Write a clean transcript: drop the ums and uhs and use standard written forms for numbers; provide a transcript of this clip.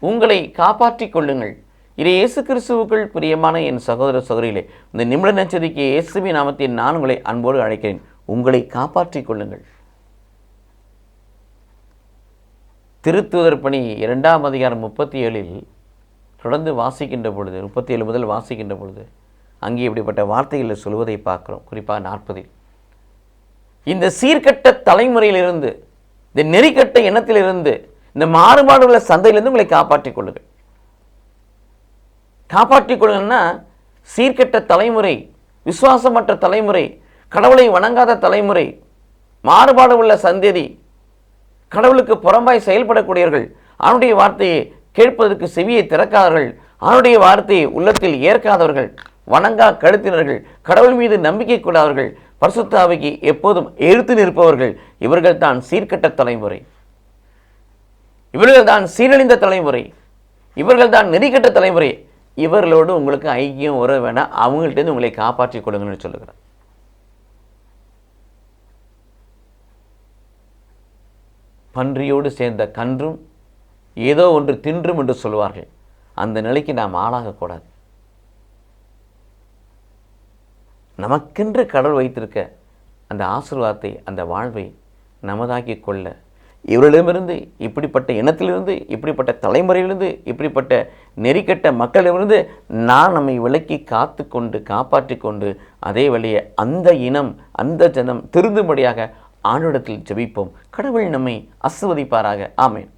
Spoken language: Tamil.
உங்களை காப்பாற்றிக் கொள்ளுங்கள். இது இயேசு கிறிஸ்துவுக்குள் பிரியமான என் சகோதர சகோதரிகளே, இந்த நிமிட நச்சரிக்கை இயேசுவின் நாமத்தில் நான் உங்களை அன்போடு அழைக்கிறேன். உங்களை காப்பாற்றிக் கொள்ளுங்கள். திருத்தூதர் பணி 2ஆம் அதிகாரம் 37 தொடர்ந்து வாசிக்கின்ற பொழுது, 37 முதல் வாசிக்கின்ற பொழுது அங்கே இப்படிப்பட்ட வார்த்தைகளை சொல்வதை பார்க்கிறோம். குறிப்பாக 40 இந்த சீர்கட்ட தலைமுறையிலிருந்து, இந்த நெறிக்கட்ட எண்ணத்திலிருந்து, இந்த மாறுபாடு உள்ள சந்தையிலிருந்து உங்களை காப்பாற்றிக் கொள்ளுங்கள். காப்பாற்றிக் கொள்ளுங்கன்னா, சீர்கெட்ட தலைமுறை, விசுவாசமற்ற தலைமுறை, கடவுளை வணங்காத தலைமுறை, மாறுபாடு உள்ள சந்ததி, கடவுளுக்கு புறம்பாய் செயல்படக்கூடியவர்கள், அவனுடைய வார்த்தையை கேட்பதற்கு செவியை திறக்காதவர்கள், அவனுடைய வார்த்தையை உள்ளத்தில் ஏற்காதவர்கள், வணங்கா கழுத்தினர்கள், கடவுள் மீது நம்பிக்கை கொள்ளாதவர்கள், பரிசுத்த ஆவிக்கு எப்போதும் எதிர்த்து நிற்பவர்கள், இவர்கள் தான் சீர்கெட்ட தலைமுறை, இவர்கள் தான் சீரழிந்த தலைமுறை, இவர்கள் தான் நெறிக்கட்ட தலைமுறை. இவர்களோடு உங்களுக்கு ஐக்கியம் உற வேணாம், அவங்கள்ட்ட உங்களை காப்பாற்றிக் கொள்ளுங்கன்னு சொல்லுகிறார். பன்றியோடு சேர்ந்த கன்றும் ஏதோ ஒன்று தின்றும் என்று சொல்வார்கள். அந்த நிலைக்கு நாம் ஆளாகக்கூடாது. நமக்கென்று கடவுள் வைத்திருக்க அந்த ஆசீர்வாதத்தை, அந்த வாழ்வை நமதாக்கி கொள்ள, இவர்களிடமிருந்து, இப்படிப்பட்ட இனத்திலிருந்து, இப்படிப்பட்ட தலைமுறையிலிருந்து, இப்படிப்பட்ட நெறிக்கட்ட மக்களிடமிருந்து நம்மை விலக்கி காத்து கொண்டு காப்பாற்றி கொண்டு அதே வழியை அந்த இனம், அந்த ஜனம் திருந்தும்படியாக ஆண்டவரிடத்தில் ஜெபிப்போம். கடவுள் நம்மை ஆசீர்வதிப்பாராக. ஆமென்.